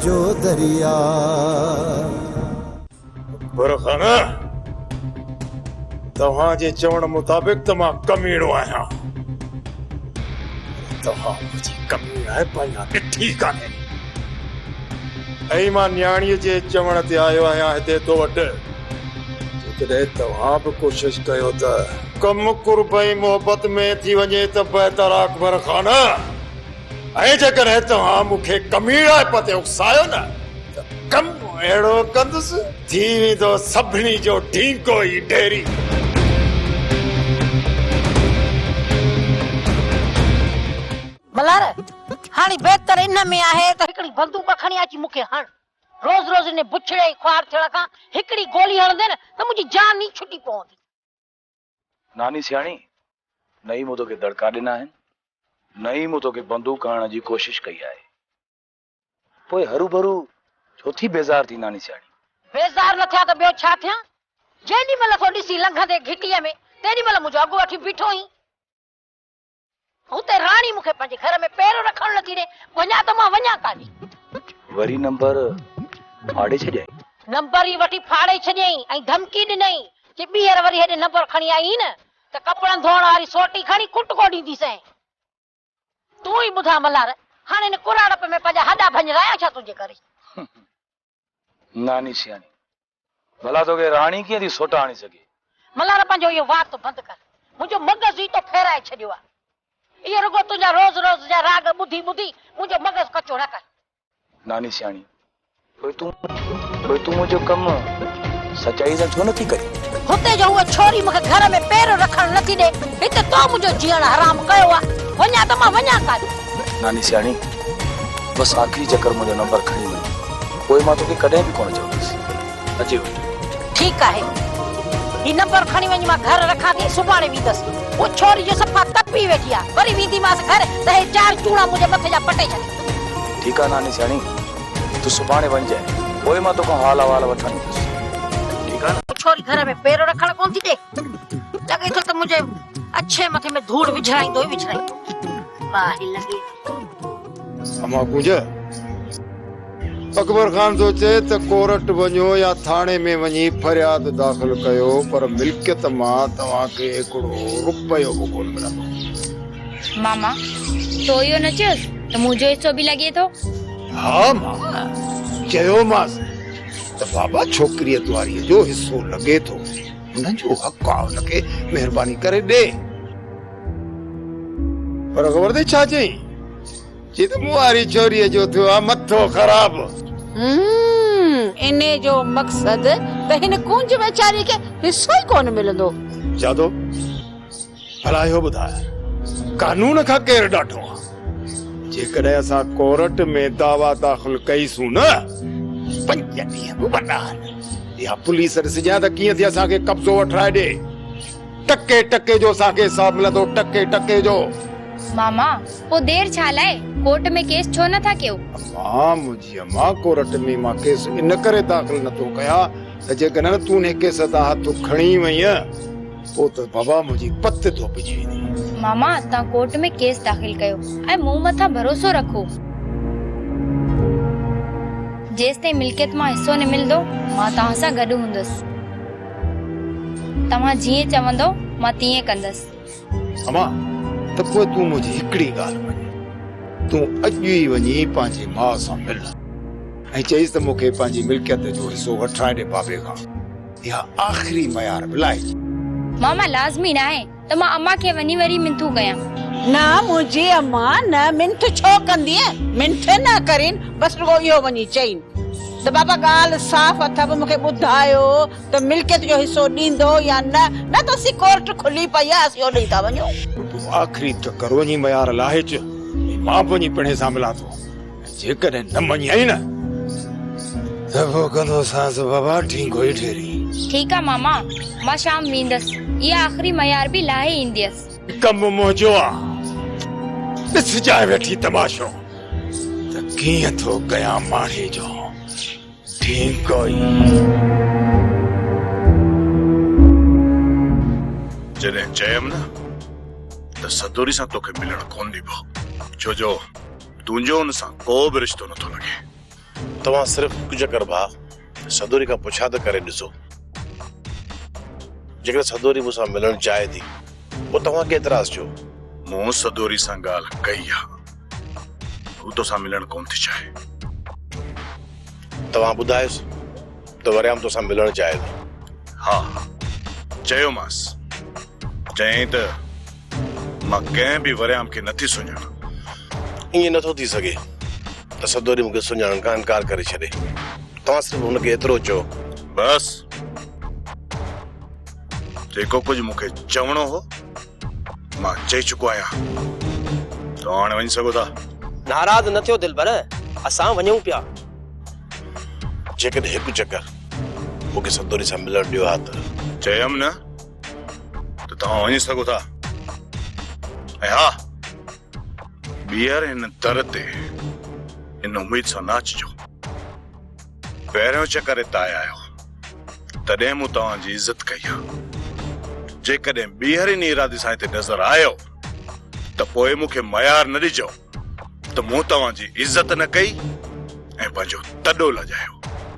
जो दरिया। बुरखाना तव्हां जे चवण मुताबिक त मां कमीणो आहियां। तव्हां मुंहिंजी कमी आहे पंहिंजा ॾिठी कान्हे। ऐं मां न्याणीअ जे चवण ते आयो आहियां हिते तो वटि। जेकॾहिं तव्हां बि कोशिशि कयो त कम कुर्बई मोहबत में थी वञे त बहितर आहे अकबर खान। ऐं जेकॾहिं तव्हां मूंखे कमीणा पते उकसायो न त कम अहिड़ो कंदुसि थी वेंदो सभिनी जो ढींको ई ढेरी। मलार हाणे बहितर इन में आहे त हिकड़ी बंदूक खणी अची मूंखे हण। रोज रोज ने बुछड़े ख्वार थियण खां हिकड़ी गोली हणंदे न त मुंहिंजी जान ई छुटी पवंदी। नानी सियाणी नई मूं तोखे दड़का ॾिना आहिनि, नई मूं तोखे बंदूक हणण जी कोशिश कई आहे, पोइ हरू भरू छो थी बेज़ार थी नानी सियाणी? बेज़ार न थिया त ॿियो छा थिया? जेॾी महिल तो ॾिसी लंघंदे घिटीअ में तेॾी महिल मुंहिंजो अॻु वठी बीठो ई। हुते राणी मूंखे पंहिंजे घर में पैर रखण नथी ॾे, वञा त मां वञा काॾे। वरी नंबर फाड़े छॾियई? नंबर ई वठी फाड़े छॾियई ऐं धमकी ॾिनई कि ॿीहर वरी हेॾे नंबर खणी आई न त कपड़नि धोअण वारी सोटी खणी कुटको ॾींदीसैं। तूं ई ॿुधा मल्हार, हाणे हिन कुराड़प में पंहिंजा हॾा भंजराया छा तुंहिंजे करे? नानी सियाणी भला तोखे राणी कीअं थी सोटा आणी सघे? मल्हार पंहिंजो इहो वात बंदि कर, मुंहिंजो मग़ज़ ई तो फेराए छॾियो आहे। इहो रुगो तुंहिंजा रोज़ रोज़ जा राग ॿुधी ॿुधी मुंहिंजो मग़ज़ कचो न कर। नानी सियाणी पोइ तूं मुंहिंजो कमु सचाई सां छो नथी करी? हुते जो उहा छोरी मूंखे घर में पैर रखण नथी ॾे, हिते तो मुंहिंजो जीअण हराम कयो आहे, वञा त मां वञा काॾे? नानी सियाणी बस आखिरी चक्कर मुंहिंजो नंबर खणी वञ, पोइ मां तोखे कॾहिं बि कोन चवंदुसि। अची वञ। ठीकु आहे, ही नंबर खणी वञ, मां घर रखां थी, सुभाणे वेंदसि। वो छोरी जो सफ़ा तपी वेठी आहे, वरी वेंदीमांसि घर त हे 4 चूड़ा मुंहिंजे मथे जा पटे छॾे। ठीकु आहे नानी सियाणी, तूं सुभाणे वञजांइ, पोइ मां तोखां हाल अहवाल वठण ईंदुसि। ठीकु आहे न? छोरी घर में पैर रखण कोन थी ॾे, लॻे थो त मुंहिंजे अच्छे मथे में धूड़ विझाईंदो ई विझाईंदो। बाहि लॻे अमा कुंज अकबर खान सोचे त कोर्ट वञो या थाणे में वञी फरियाद दाख़िल कयो, पर मिल्कियत मां तव्हांखे हिकिड़ो रुपयो बि कोन मिलंदो। मामा तो इहो न चयोसि त मुंहिंजो हिस्सो बि लॻे थो? हा मां चयोमांसि त बाबा छोकिरीअ द्वारीअ जो हिस्सो लॻे थो, हुनजो हक़ आहे, हुनखे महिरबानी करे ॾे। पर ख़बर अथई छा चई? चई त मूं वारी छोरीअ जो थियो आहे मथो ख़राब। इने जो मक़सद त हिन कुंज वेचारी खे हिस्सो ई कोन मिलंदो। जादो भला इहो ॿुधाए कानून खां केरु ॾाढो आहे? जेकॾहिं असां कोर्ट में दावा दाख़िल कईसूं न 5 ॾींहं बि वॾा आहिनि, या पुलिस ॾिसजां त कीअं थी असांखे कब्ज़ो वठाए ॾे। टके टके जो असांखे हिसाब मिलंदो, टके टके जो। मामा पोइ देर छा लाइ? कोर्ट में केस छो नथा कयो? मुंहिंजी अम्मा कोर्ट में मां केस इन करे दाख़िल नथो कयां त जेकॾहिं तूं ने केस तां हथ खणी वई पोइ त बाबा मुंहिंजी पत धोपिजी वेंदी। मामा तव्हां कोर्ट में केस दाख़िल कयो ऐं मूं मथां भरोसो रखो। जेसि ताईं मिल्कियत मां हिस्सो न मिलंदो मां तव्हां सां गॾु हूंदसि। तव्हां जीअं चवंदो मां तीअं कंदसि। अम्मा त पोइ तूं मुंहिंजी हिकिड़ी ॻाल्हि मञ, तूं अॼु ई वञी पंहिंजे माउ सां मिल ऐं चईसि त मूंखे पंहिंजी मिल्कियत जो हिस्सो वठाए ॾे बाबे खां। इहा आख़िरी मयार मिलाए। मामा लाज़मी न आहे त मां अम्मा खे वञी वरी मिंथू कयां। न मुंहिंजी अम्मा न मिंथ छो कंदी? मिंथ न करीन, बस रुगो इहो वञी चईन त बाबा ॻाल्हि साफ़ अथव, मूंखे ॿुधायो त मिल्कियत जो हिस्सो ॾींदो या न त असीं कोर्ट खुली पई आहे, असीं ओॾे था वञूं। तूं आख़िरी चकर वञी मयार लाहे अच, मां वञी पिणे सां मिलां थो। जेकॾहिं न मञाई न त पोइ कंदो सास बाबा ठीको ई ठहरी। ठीकु आहे मामा, मां शाम वेंदसि, इहा आख़िरी मयार बि लाहे ईंदसि। कमु मुंहिंजो आहे, ॾिसजांइ वेठी तमाशो त कीअं थो कयां माणी जो। ठीकु ई जॾहिं चयमि न त सदोरी सां तोखे मिलण कोन ॾिबो, छो जो तुंहिंजो हुन सां को बि रिश्तो नथो लॻे। तव्हां सिर्फ़ कुझु कर भाउ सदोरी खां पुछा त करे ॾिसो जेकर सदोरी मूंसां मिलण चाहे थी पोइ तव्हांखे एतिराज़ छो? मूं सदोरी सां ॻाल्हि कई आहे, हू तोसां मिलण कोन थी चाहे। तव्हां ॿुधायोसि त वरियाम तोसां मिलण चाहे थो। हा, चयोमांसि, चयईं त मां कंहिं बि वरियाम खे नथी सुञाणां। ईअं नथो थी सघे त सदोरी मूंखे सुञाणण खां इनकार करे छॾे। तव्हां सिर्फ़ु हुनखे एतिरो चओ। बसि जेको कुझु मूंखे चवणो हो मां चई चुको आहियां। तव्हां हाणे वञी सघो था। नाराज़ न थियो दिलबर, असां वञूं पिया। जेकॾहिं हिकु चकर मूंखे सदोरी सां मिलण ॾियो हा त चयमि न त तव्हां वञी सघो था। ऐं हा, ॿीहर हिन दर ते इन उमेद सां न अचिजो। पहिरियों चकर हिते आया आहियो तॾहिं मूं तव्हांजी इज़त कई आहे। जेकॾहिं ॿीहर इन इरादे सां हिते नज़र आयो त पोइ मूंखे मयार न ॾिजो त मूं तव्हांजी इज़त न कई ऐं पंहिंजो तॾो लॼायो।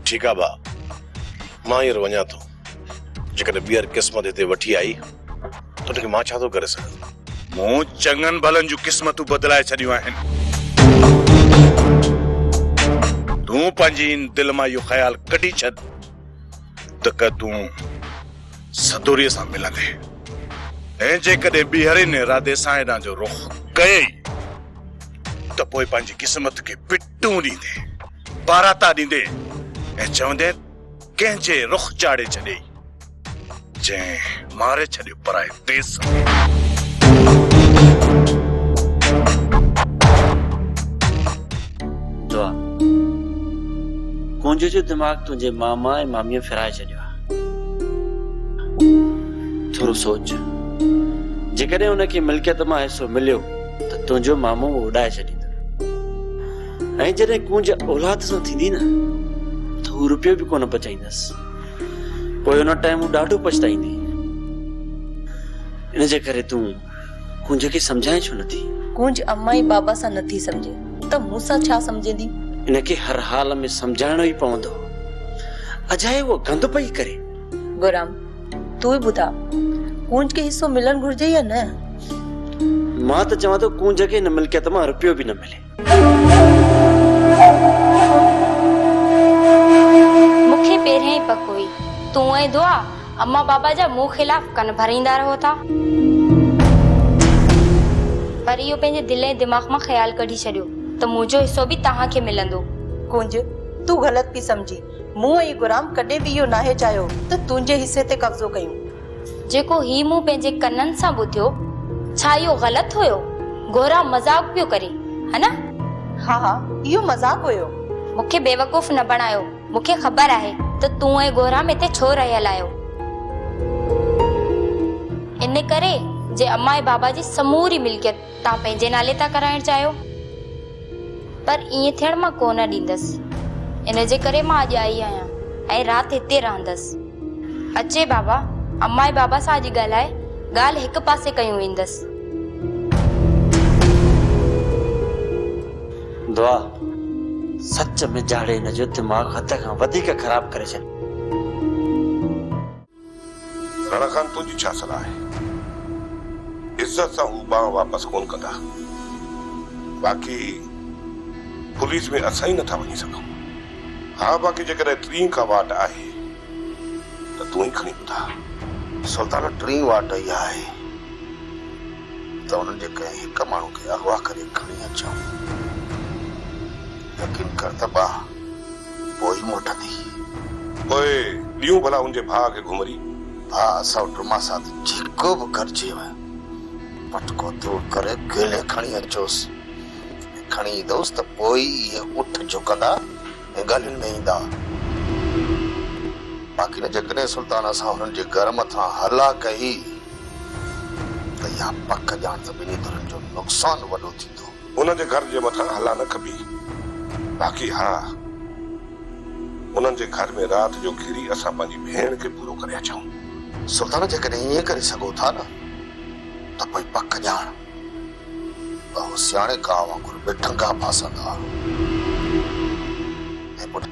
ठीकु आहे भाउ, मां हींअर वञा थो। जेकॾहिं ॿीहर क़िस्मत हिते वठी आई त उनखे मां छा थो करे सघां? मूं चङनि भलनि जूं क़िस्मतूं बदिलाए छॾियूं आहिनि। तूं पंहिंजी दिलि मां इहो ख़्यालु कढी छॾ त तूं सदोरीअ सां मिलंदे ऐं जेकॾहिं ॿीहर इन इरादे सां हेॾां जो रुख कयई त पोइ पंहिंजी क़िस्मत खे पिटूं ॾींदे, बाराता ॾींदे ऐं चवंदे कंहिंजे रुख चाढ़े छॾे जंहिं मारे छॾियो पराए देस। दुआ कुंज जो दिमाग़ तुंहिंजे मामा ऐं मामीअ फिराए छॾियो आहे। थोरो सोच, जेकॾहिं हुनखे मिल्कियत मां हिसो मिलियो त तुंहिंजो मामो उॾाए छॾींदो, ऐं जॾहिं कुंज औलाद सां थींदी न त हू रुपियो बि कोन बचाईंदसि। पोइ हुन टाइम हू ॾाढो पछताईंदी। इन जे करे तूं कुंज खे सम्झाए छो नथी? कुंज अम्मा ई बाबा सां नथी सम्झे त मूंसां छा सम्झंदी? इनखे हर हाल में सम्झाइणो ई पवंदो, अजाए वो गंद पई करे। गुराम, तू ई ॿुधा, कुंज खे हिस्सो मिलण घुर्जे या न? मां त चवां थो कुंज खे हिन मिल्कियत मां रुपियो बि न मिले। मूंखे पहिरियों ई पक हुई तूं ऐं दुआ अम्मा बाबा जा मुंह खिलाफ कन भरींदा रहो था, पर इहो पंहिंजे दिलि ऐं दिमाग़ मां ख़्यालु कढी छॾियो त मुंहिंजो हिसो बि तव्हांखे मिलंदो। कुंज, तू ग़लति पई सम्झी। मूं ऐं गुराम कॾहिं बि इहो नाहे चाहियो त तुंहिंजे हिसे ते कब्ज़ो कयूं। जेको ही मूं पंहिंजे कननि सां ॿुधियो, छा इहो ग़लति हुयो? गोरा मज़ाक पियो करे, है न? हा हा, इहो मज़ाक हुयो। मूंखे बेवकूफ़ न बणायो। मूंखे ख़बर आहे त तूं ऐं गोरा हिते छो रहियल आहियो। इन करे जे अम्मा ऐं बाबा जी समूरी मिल्कियत तव्हां पंहिंजे नाले था कराइण चाहियो, पर ईअं थियण मां कोन ॾींदसि। इन जे करे मां अॼु आई आहियां ऐं राति हिते रहंदसि। अचे बाबा, अम्मा ऐं बाबा सां अॼु ॻाल्हाए ॻाल्हि हिकु पासे कयूं वेंदसि। दुआ सच में जाड़े हिन जो दिमाग़ हद खां वधीक ख़राब करे छॾ। राणा खान, तुंहिंजी छा सलाह आहे? इज़त सां हू बांह वापसि कोन कंदा, बाक़ी पुलिस में असां ई नथा वञी सघूं। हा, बाक़ी जेकॾहिं टीं का वाट आहे त तूं ई खणी ॿुधा। सुल्तान, टीं वाट इहा आहे त उन्हनि जे कंहिं हिकु माण्हू खे अगवा करे खणी अचूं। यकीन कर त बाह पोइ मोटंदी। पोइ ॾियूं भला उनजे भाउ खे घुमरी। हा, असां वटि मां साथ जेको बि करजे पटको दूर करे गेले खणी अचोसि। खणी ईंदोसि त पोइ इहे उठ झुकंदा ऐं ॻाल्हियुनि में ईंदा। बाक़ी न जेकॾहिं सुल्तान असां हुननि जे घर मथां हला कई त इहा पक ॼाण त ॿिन्ही धरनि जो नुक़सानु वॾो थींदो। उन्हनि जे घर जे मथां हला न कबी, बाक़ी हा, उन्हनि जे घर में राति जो घिरी असां पंहिंजी भेण खे पूरो करे अचूं। सुल्तान, जेकॾहिं ईअं करे सघो था न त पोइ पक ॼाण सियाणे गांव वांगुरु बेढंगा फासंदा। ऐं पुट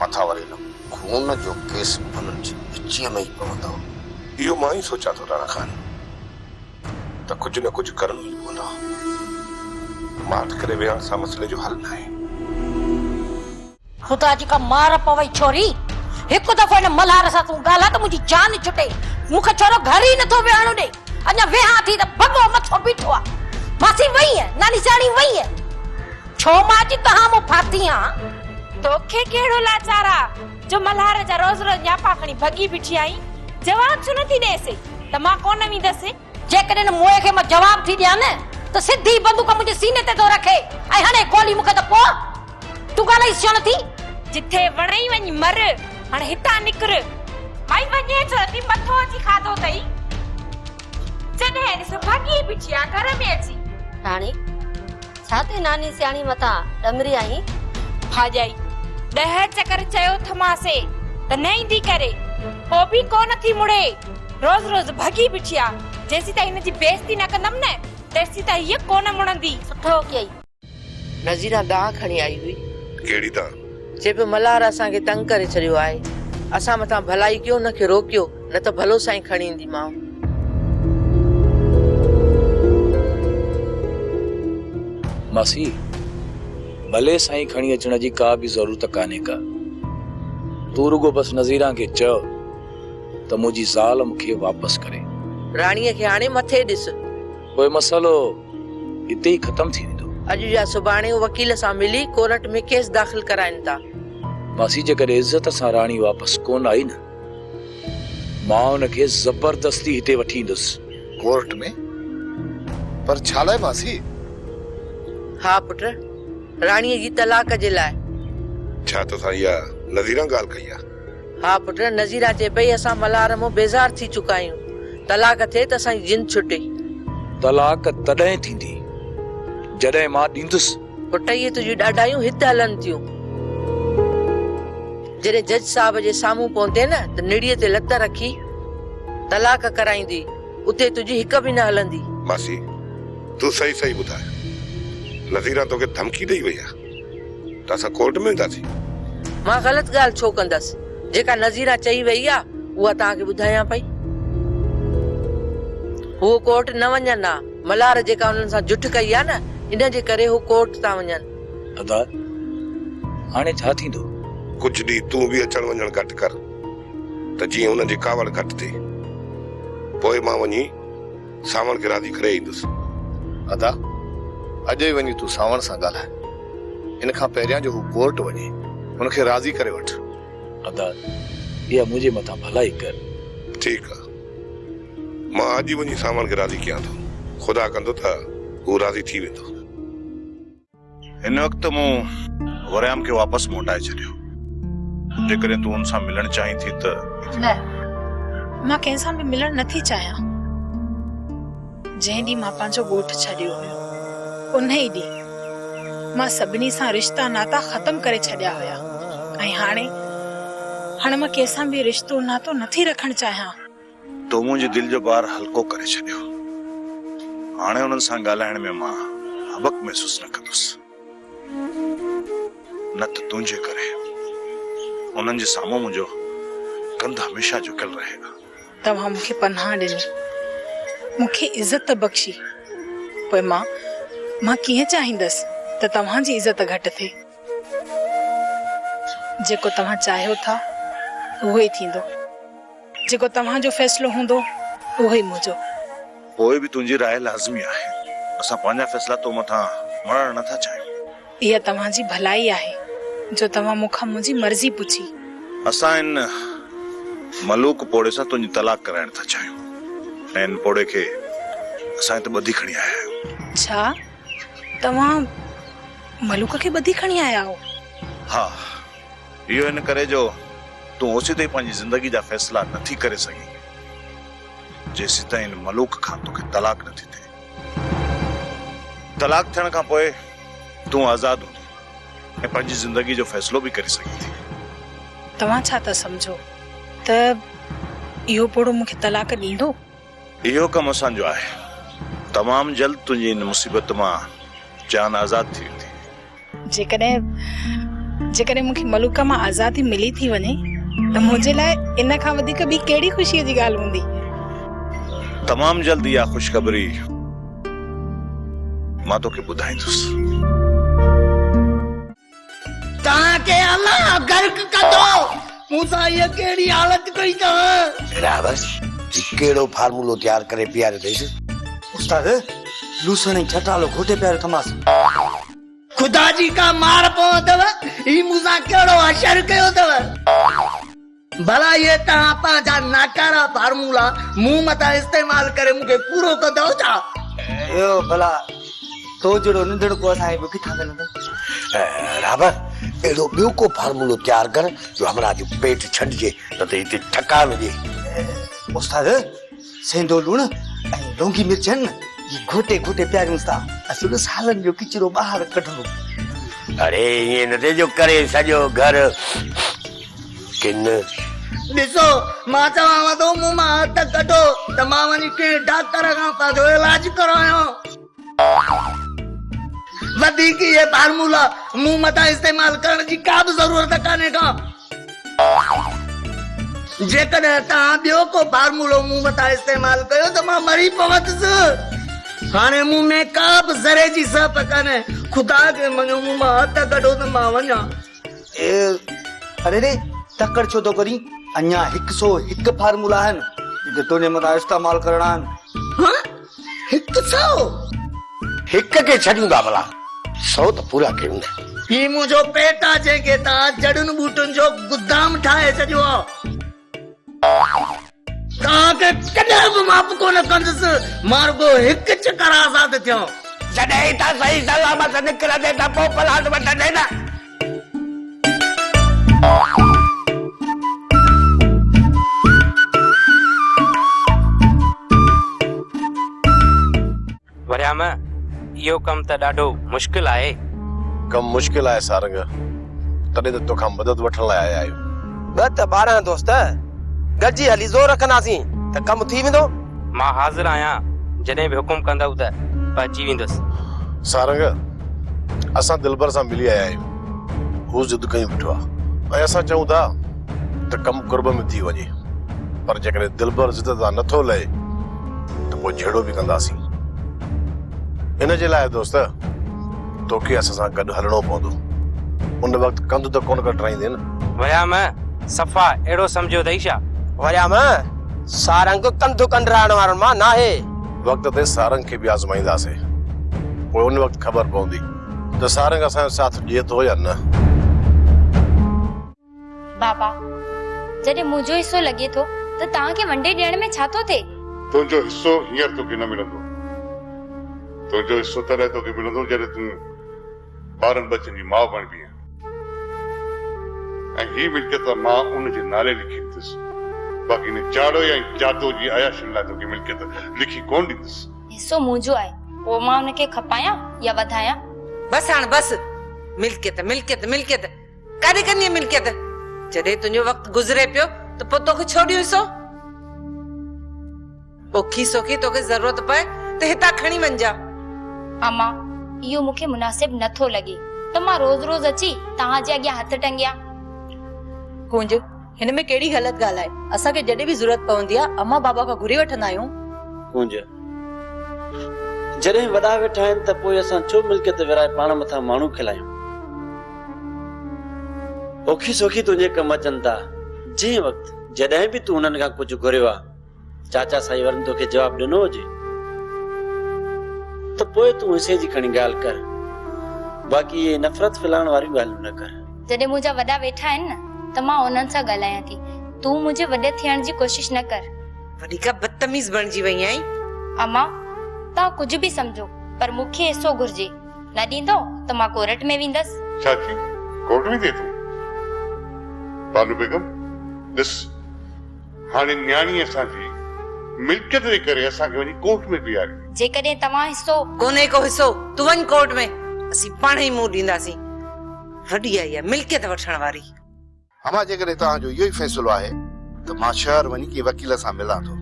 मथा वरेलम खून जो केस उन्हनि जी पिचीअ में ई पवंदो। इहो मां ई सोचां थो राणा खान त कुझु न कुझु करणो ई पवंदो। माठ करे विहण सां मसइले जो हल न आहे। ख़ुदा जी का मार पवई छोरी, हिकु दफ़ो हिन मल्हार सां तूं ॻाल्हा त मुंहिंजी जान छुटे। मूंखे छोरो घर ई नथो विहणो ॾे, अञा वेहा थी त भॻो मथो बीठो आहे। मासी वई है, नानी साणी वई है, छो मां अॼु तहां मूं फाती आं। तोखे कहिड़ो लाचार आहे जो मल्हार जा रोज़ रोज़ न्यापा खणी भॻी बीठी आई? जवाब छो नथी ॾेसि त मां कोन वेंदसि? जेकॾहिं मोए खे मां जवाब थी ॾियां न त सिधी बंदूक मुंहिंजे सीने ते थो रखे ऐं हाणे गोली मूंखे त पोइ तूं ॻाल्हाई छो नथी? जिथे वणई वञी मर, हाणे हितां निकिर। माई वञे छो थी, मथो अची खाधो अथई। जॾहिं ॾिस भॻी बीठी आहे घर में अची। राणी छा ते नानी सियाणी मथां डमरी आई? भाॼाई 10 चकर चयो थमासे त न ईंदी करे, पोइ बि कोन थी मुड़े। रोज़ रोज़ भॻी बीठी आहे। जेसी ताईं हिनजी बेइज्जती न कंदमि न तेसी ताईं हीअ कोन मुड़ंदी। सुठो कयई। नज़ीरा दाह खणी आई हुई, कहिड़ी त जे पे मल्हार असांखे तंग करे छॾियो आहे। असां मथां भलाई कयो, हुनखे रोकियो, न त भलो साईं खणी ईंदीमांव। मासी भले साईं खणी अचण जी का बि ज़रूरत कान्हे का। तू रुगो बस नज़ीरा खे चओ त मुंहिंजी ज़ाल मूंखे वापसि करे। राणीअ खे हाणे मथे ॾिस, पोइ मसइलो हिते ई ख़तम थी वेंदो। अॼु या सुभाणे वकील सां मिली कोर्ट में केस दाख़िल कराइनि था। मासी जेकॾहिं इज़त सां राणी वापसि कोन आई न, मां हुनखे ज़बरदस्ती हिते वठी ईंदुसि। कोर्ट में? पर छा लाइ मासी? हा पुट, राणीअ जी तलाक जे लाइ। छा तोसां इहा नज़ीरा ॻाल्हि कई आहे? हा पुट, नज़ीरा चए पई असां मल्हार मां बेज़ार थी चुका आहियूं, तलाक थिए त असांजी जिन छुटे। तलाक तॾहिं थींदी जॾहिं मां ॾींदुसि। पुट इहे तुंहिंजूं ॾाढायूं हिते हलनि थियूं। जॾहिं जज साहब जे साम्हूं पहुते न त निड़ीअ ते लत रखी तलाक कराईंदी, उते तुंहिंजी हिक बि न हलंदी। मासी तूं सही सही ॿुधाए, नज़ीरा तोखे धमकी ॾेई वई आहे त असां कोर्ट में वेंदासीं? मां ग़लति ॻाल्हि छो कंदसि? जेका नज़ीरा चई वई आहे उहा तव्हांखे ॿुधायां पई। हू कोर्ट न वञनि हा, मल्हार जेका हुननि सां जुठ कई आहे न, इन जे करे हू कोर्ट था वञनि। अदा हाणे छा थींदो? कुझु ॾींहुं तूं बि अचण वञण घटि कर त जीअं हुननि जी कावड़ घटि थिए। पोइ मां वञी सावण खे राज़ी करे ईंदुसि। अदा अॼु ई वञी तूं सावण सां ॻाल्हाए, इन खां पहिरियां जो हू कोर्ट वञे हुनखे राज़ी करे वठ। अदा इहा मुंहिंजे मथां भलाई कर। ठीकु आहे, मां अॼु ई वञी सावण खे राज़ी कयां थो। ख़ुदा कंदो त हू राज़ी थी वेंदो। हिन वक़्तु मूं वरियाम खे वापसि मोटाए छॾियो। जेकॾहिं तूं हुन सां मिलणु चाहीं थी त? न, मां कंहिंसां बि मिलणु नथी चाहियां। जंहिं ॾींहुं मां पंहिंजो ॻोठु छॾियो हुयो, उन ई ॾींहुं मां सभिनी सां रिश्ता नाता ख़तम करे छॾिया हुया। ऐं हाणे मां कंहिंसां बि रिश्तो नातो नथी रखणु चाहियां। तो मुंहिंजे दिलि जो भार हल्को करे छॾियो। हाणे हुननि सां ॻाल्हाइण में मां हबक महसूस न कंदुसि, न त तुंहिंजे करे उन्हनि जे साम्हूं मुंहिंजो कंध हमेशा झुकियल रहेगा। तव्हां मूंखे पनाह ॾिनी, मूंखे इज़त बख़्शी, पोइ मां कीअं चाहींदसि त तव्हांजी इज़त घटि थिए? जेको तव्हां चाहियो था उहो ई थींदो, जेको तव्हांजो फ़ैसिलो हूंदो उहो ई मुंहिंजो। पोइ बि तुंहिंजी राय लाज़मी आहे। असां पंहिंजा फ़ैसिला तो मथां मरणु नथा चाहियूं। इहा तव्हांजी भलाई आहे जो तव्हां मूंखां मुंहिंजी मर्ज़ी पुछी। असां इन मलूक पोड़े सां तुंहिंजी तलाक कराइण था चाहियूं ऐं इन पोड़े खे असां हिते ॿधी खणी आया आहियूं। छा तव्हां मलूक खे ॿधी खणी आया आहियो? हा, इहो इन करे जो तूं ओसी ताईं पंहिंजी ज़िंदगी जा फ़ैसिला नथी करे सघीं जेसी ताईं मलूक खां तोखे तलाक नथी थिए। तलाक थियण खां पोइ तूं आज़ाद हूंदी ऐं पंहिंजी ज़िंदगी जो फ़ैसिलो बि करे सघीं थी। तव्हां छा था सम्झो त इहो पोड़ो मूंखे तलाक ॾींदो? इहो कमु असांजो आहे। तमामु जल्द तुंहिंजी इन मुसीबत मां जान आज़ाद थी वेंदी। जेकॾहिं मूंखे मलूक मां आज़ादी मिली थी वञे त मुंहिंजे लाइ इन खां वधीक ॿी कहिड़ी ख़ुशीअ जी ॻाल्हि हूंदी। तमाम जल्दी इहा ख़ुशख़बरी मां तोखे ॿुधाईंदुसि। तव्हांखे अल्लाह गर्क कंदो मूंसां इहा कहिड़ी हालत कई अथव। रावस कहिड़ो फार्मूलो तयार करे पीआरियो अथईसि? उस्ताद लूसण छटालो घोटे प्यारो थमास खुदा जी का मार पवो अथव। ही मूंसां कहिड़ो अशर कयो अथव। भला ये तव्हां पंहिंजा नाकारा फार्मूला मूं मथां इस्तेमाल करे मूंखे पूरो कंदव छा? यो भला तो जहिड़ो नंढड़ो को असांखे बि किथां मिलंदो? रावस अहिड़ो ॿियो को फार्मूलो तयार कर जो हमरा जो पेट छॾिजे न त हिते ठका मिले। उस्ताद सेंधो लूण ऐं लौंगी मिर्च आहिनि न ये घोटे घोटे प्यारियूं था असीं बि सालनि जो किचिरो ॿाहिरि कढणो। अरे ईअं न जो करे सॼो घर किन। ॾिसो मां चवांव थो मूं मां हथ कढो त मां वञी कंहिं डॉक्टर खां पंहिंजो इलाज करायां। वधीक ये फार्मूला मूं मथां इस्तेमाल करण जी का बि ज़रूरत कान्हे का। जेकॾहिं तव्हां ॿियो को फार्मूलो मूं मथां इस्तेमाल कयो त मां मरी पवंदुसि। हाणे मूं में का बि ज़रे जी सप कान्हे। खुदा खे मञो मूं मां हथ कढो त मां वञा। अरे रे तकड़ छो थो करी? अञा 101 फार्मूला आहिनि जेके तुंहिंजे मथां इस्तेमाल करणा आहिनि। 100 हिक खे छॾियूं था भला 100 त पूरा कयूं। ही मुंहिंजो पेट आहे जंहिंखे तव्हां जड़ियुनि ॿूटनि जो गुदाम ठाहे छॾियो आहे। तव्हांखे कॾहिं बि माफ़ कोन कंदुसि। मां रुगो हिकु चकर आज़ाद थियो। जॾहिं त सही सलामत निकिरंदे त पोइ पलाट वठंदे न। वरियाम इहो कमु त ॾाढो मुश्किल आहे। कमु मुश्किल आहे सारंग, तॾहिं त तोखां मदद वठण लाइ आया आहियूं। ॿ त 12 दोस्त गॾिजी हली ज़ोर रखंदासीं त कमु थी वेंदो। मां हाज़िर आहियां, जॾहिं बि हुकुम कंदव त पहुची वेंदुसि। सारंग असां दिलबर सां मिली आया आहियूं। हू ज़िद कयूं बीठो आहे ऐं असां चऊं था त कमु कुर्ब में थी वञे, पर जेकॾहिं दिलबर ज़िद तां नथो लहे त पोइ जहिड़ो बि कंदासीं। इन जे लाइ दोस्त तोखे असां सां गॾु हलणो पवंदो। उन वक़्तु कंधु त कोन कटराईंदे न। वरियाम सफ़ा अहिड़ो सम्झो अथई छा? वरियाम सारंग कंधु कंडराइण वारो मां नाहे। वक़्त ते सारंग खे बि आज़माईंदासीं, पोइ उन वक़्तु ख़बर पवंदी त सारंग असांजो साथ ॾिए थो या न। बाबा जॾहिं मुंहिंजो हिसो लॻे थो त तव्हांखे वंडे ॾियण में छा थो थिए? तुंहिंजो हिसो हींअर तोखे न मिलंदो। तुंहिंजो हिसो तॾहिं तोखे मिलंदो जॾहिं तूं 12 बचनि जी माउ बणिबी आहे। ऐं ही मिल्कियत मां उनजे नाले लिखी ॾींदुसि। बाक़ी ने चाड़ो या जातो जी आयाशुनि लाइ तोखे मिल्कियत लिखी कोन ॾींदुसि। हिसो मुंहिंजो आहे, पोइ मां उनखे खपायां या वधायां? बस हाणे बस। मिल्कियत मिल्कियत मिल्कियत काॾे कंदी मिल्कियत? जॾहिं तुंहिंजो वक़्तु गुज़रे पियो त पोइ तोखे छो ॾियो हिसो? ओखी सोखी तोखे ज़रूरत पए त हितां खणी वञजा। अम्मा इहो मूंखे मुनासिब नथो लॻे त मां रोज़ रोज़ अची तव्हांजे अॻियां हथ टंगिया। कुंज हिन में कहिड़ी ग़लति ॻाल्हि आहे? असांखे जॾहिं बि ज़रूरत पवंदी आहे अम्मा बाबा खां घुरी वठंदा आहियूं। कुंज जॾहिं वॾा वेठा आहिनि त पोइ असां छो मिल्कियत विराए पाण मथां माण्हू खिलायूं? ओखी सोखी तुंहिंजे कमु अचनि था। जंहिं वक़्तु जॾहिं बि तूं उन्हनि खां कुझु घुरियो आहे चाचा साईं वरन तोखे जवाबु ॾिनो हुजे त पोइ तूं हिसे जी खणी ॻाल्हि कर। बाक़ी इहे नफ़रत फैलाइण वारियूं ॻाल्हियूं न कर। जॾहिं मुंहिंजा वॾा वेठा आहिनि न त मां उन्हनि सां ॻाल्हायां थी। तूं मुंहिंजे वॾे थियण जी कोशिश न कर। वॾी का बदतमीज़ बणिजी वई आहीं। अम्मा तव्हां कुझु बि सम्झो पर मूंखे हिसो घुर्जे। न ॾींदो त मां कोर्ट में वेंदसि। चाची कोर्ट में थे तूं? बानू बेगम ॾिस हाणे न्याणी असांजी मिल्कियत जे करे असांखे वञी कोर्ट में बीहारी। जेकॾहिं तव्हां हिसो कोन्हे को हिसो तूं वञ कोर्ट में, असीं पाण ई मुंहुं ॾींदासीं। वॾी आई आहे मिल्कियत वठण वारी। अमा जेकॾहिं तव्हांजो इहो ई फ़ैसिलो आहे त मां शहर वञी के वकील सां मिलां थो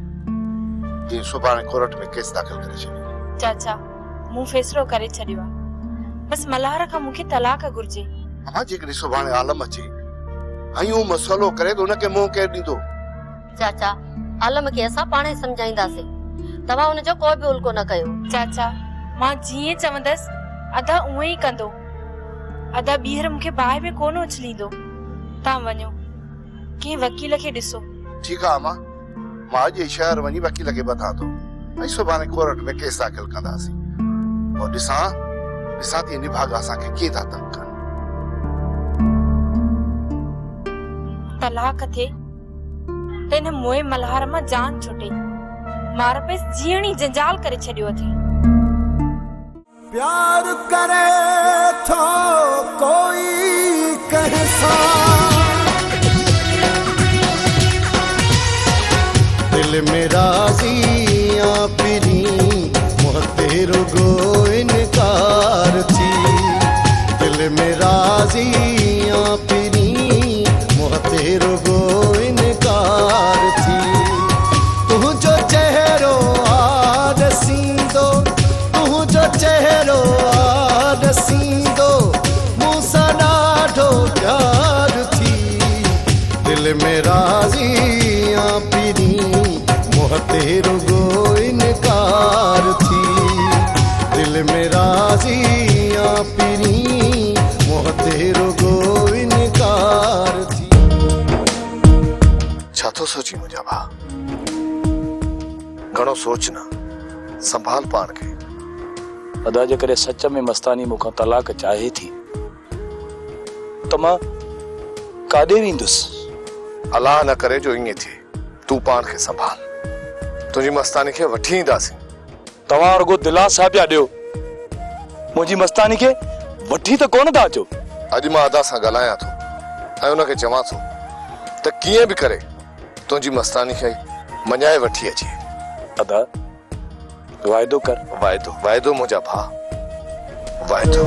जीअं सुभाणे कोर्ट में केस दाख़िल करे छॾियो। चाचा मूं फ़ैसिलो करे छॾियो आहे। बस मल्हार खां मूंखे तलाक घुर्जे। अमा जेकॾहिं सुभाणे आलम अचे ऐं उहो मसइलो करे त हुनखे मुंहुं केरु ॾींदो? चाचा आलम खे असां पाण ई सम्झाईंदासीं, तव्हां हुनजो कोई बि उल्को न कयो। चाचा मां जीअं चवंदसि अदा उहे ई कंदो, अदा ॿीहर मूंखे बाहि में कोन उछलींदो। तव्हां वञो कंहिं वकील खे ॾिसो। ठीकु आहे अमा, मां अॼु शहर वञी वकील खे ॿधां थो ऐं सुभाणे कोर्ट में केस दाख़िल कंदासीं। पोइ ॾिसां थी निभाग असांखे कीअं था तंग कनि। तलाक थे त हिन मोए मल्हार मां जान छुटे, मार पे जीअणी जंजाल करे छॾियो अथई। प्यार करे थो कोई कहसा, दिल में राज़ियां पिरी मोहते रुगो इनकार थी, दिल में राज़ियां पिरी मोहते रुगो इनकार थी। तुझो चेहरो आदसींदो, तुझो चेहरो आदसींदो, मूंसां ॾाढो प्यार थी, दिल में राज़ियां पिरी मोहते रुगो इनकार थी, दिल में राज़ियां पिरी मोहते रुगो इनकार थी। छा थो सोची मुंहिंजा भाउ? घणो सोच न, संभाल पाण खे। अदा जे करे सच में मस्तानी मूंखां तलाक चाहे थी त मां काॾे वेंदुसि? अलाह न करे जो ईअं थिए। तूं पाण खे संभाल, तुंहिंजी मस्तानी खे वठी ईंदासीं। तव्हां रुगो दिलासा पिया ॾियो, मुंहिंजी मस्तानी खे वठी त कोन था अचो। अॼु मां अदा सां ॻाल्हायां थो ऐं हुनखे चवां थो त कीअं बि करे तुंहिंजी मस्तानी खे मञाए वठी अचे। अदा वाइदो कर। वाइदो मुंहिंजा भाउ, वाइदो।